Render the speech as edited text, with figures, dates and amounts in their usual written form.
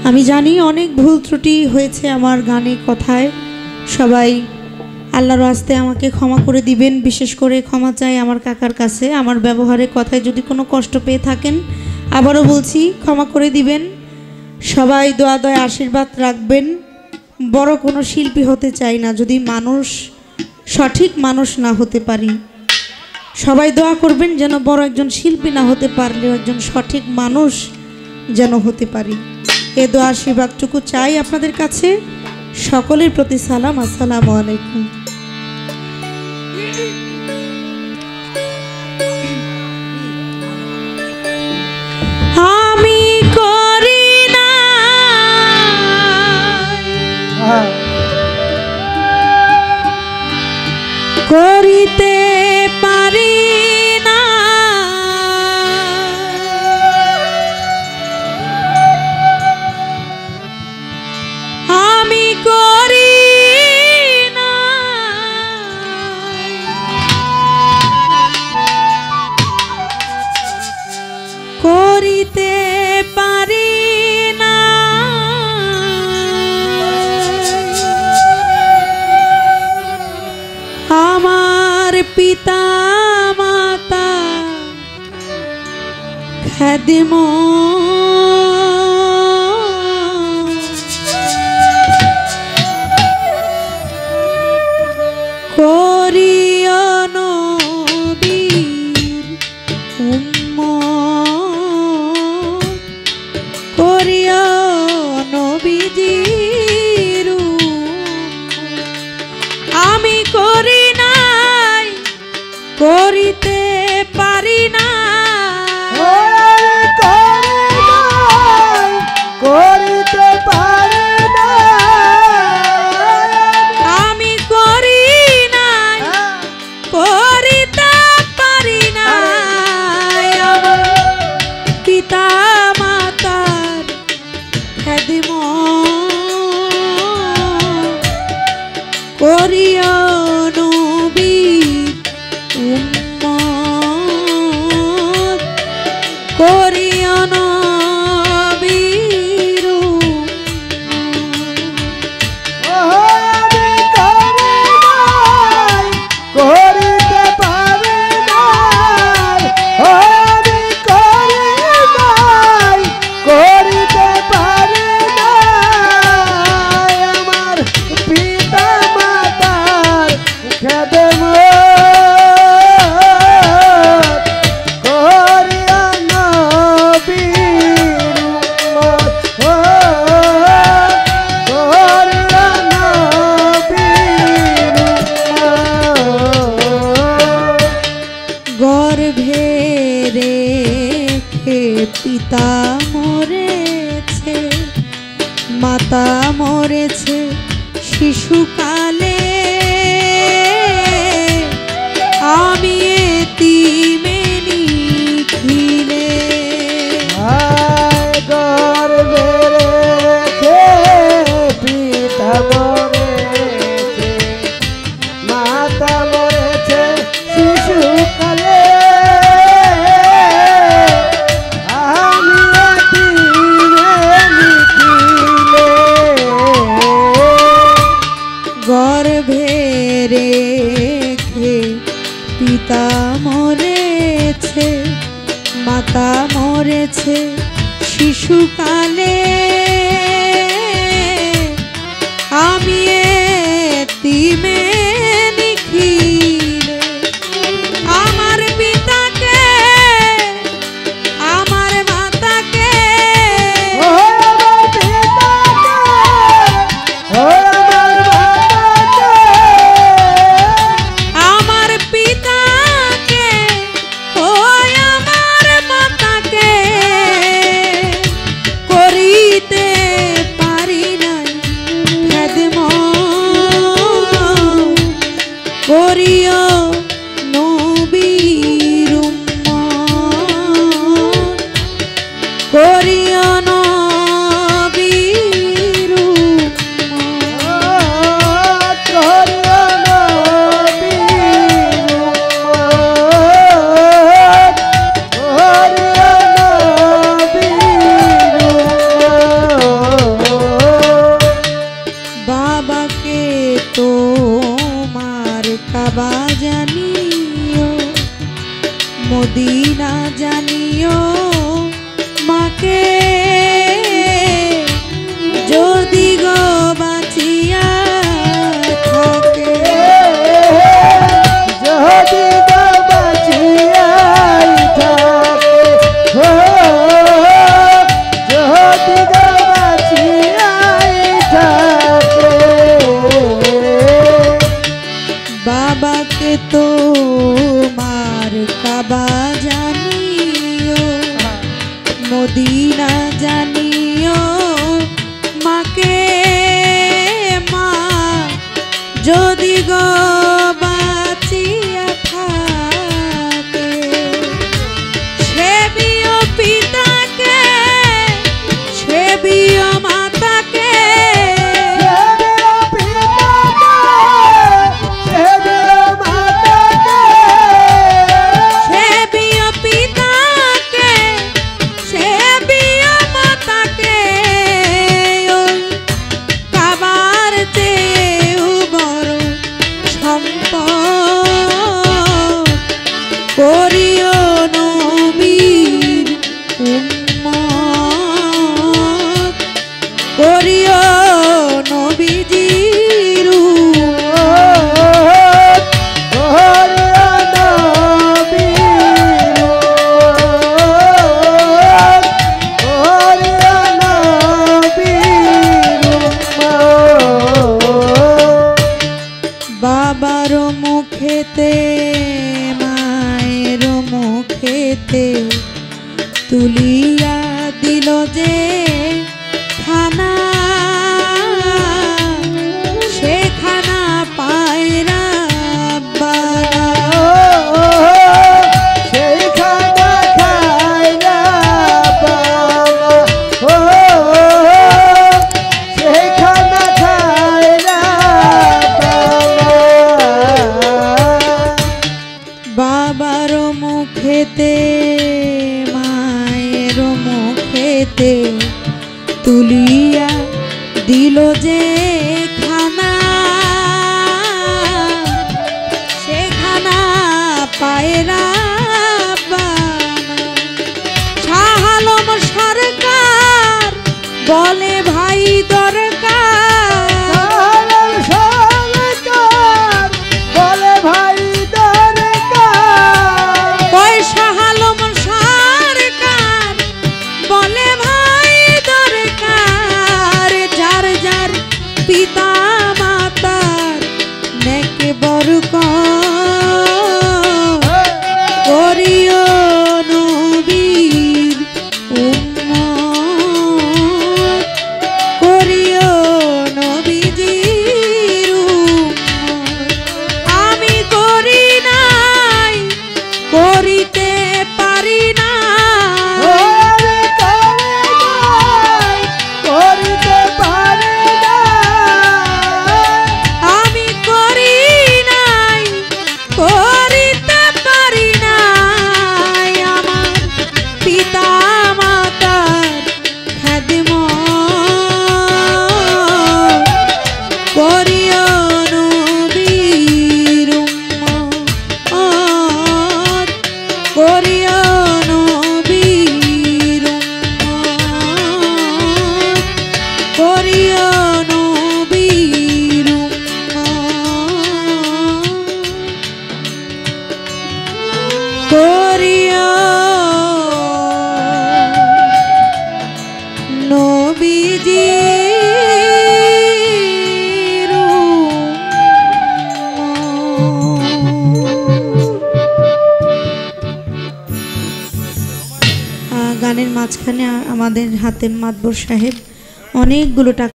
আমি জানি অনেক ভুল ত্রুটি হয়েছে আমার গানে কথায়, সবাই আল্লাহর রাস্তে আমাকে ক্ষমা করে দিবেন। বিশেষ করে ক্ষমা চাই আমার কাকার কাছে, আমার ব্যবহারে কথায় যদি কোনো কষ্ট পেয়ে থাকেন আবারও বলছি ক্ষমা করে দিবেন। সবাই দোয়া দয়া আশীর্বাদ রাখবেন। বড় কোনো শিল্পী হতে চাই না যদি সঠিক মানুষ না হতে পারি। সবাই দোয়া করবেন যেন বড় একজন শিল্পী না হতে পারলেও একজন সঠিক মানুষ যেন হতে পারি। এ দোয়া আশীর্বাদটুকু চাই আপনাদের কাছে। সকলের প্রতি সালাম, আসসালামু আলাইকুম। আমি করি না করিতে পারি না, আমি করি না করিতে পারি না, আমার পিতা মাতা খাদিম করিও নবীর উম্মত, করিও নবীজির উম্মত। আমি করি নাই করিতে পারি না, করিতে পারি না, আমি করি নাই করিতে পারি না, আমার পিতা মাতার খাদিম করিও নবীর উম্মত, করিও নবীর করিতে পারি না, আমি করি নাই করিতে পারি না, আমার পিতা মাতার খাদিম করিয়া নবীর উম্মত, করিয়া নবীর উম্মত। গর্ভে রেখে পিতা মরেছে, মাতা মরেছে শিশুকালে, আমি এতিমে নিখিলে, গর্ভে রেখে পিতা মরেছে, মাতা মরেছে শিশুকালে, আমি এতিমে নিখিলে, গর্ভে রেখে পিতা মরেছে, মাতা মরেছে শিশুকালে, আমি এতিমে নিখিলে, আমার পিতাকে আমার মাতাকে আমার পিতাকে, আমার মাতাকে, আমার পিতাকে ও আমার মাতাকে করি যদি গো বাঁচিয়া থাকে সেবিও পিতাকে সেবিও মাতাকে সেবিও পিতাকে সেবিও মাতাকে ওই কাবার চেয়েও বড় সম্পদ করিও নবীর উম্মত করিও নবীজির বাবার মুখেতে মায়ের মুখেতে তুলিয়া দিল যে খানা সে খানা পায়রা বাবার মুখেতে মায়ের মুখেতে তুলিয়া দিল যে খানা সে খানা পায়রা শাহ আলম সরকার বলে ভাই দরকার শাহ আলম সরকার বলে ভাই দরকার যার যার পিতা মাতার নেক বরকত করিও নবীর উম্মত করিও নবীজির উম্মত আমি করি নাই করিতে পারি না আমি করি নাই করিতে পারি না আমার পিতা মাতার খেদমত করিও নবীর উম্মত করিও নবীর উম্মত করিও নবীর উম্মত করিও নবীজির উম্মত। গানের মাঝখানে আমাদের হাতেম মাতবর সাহেব অনেকগুলো টাকা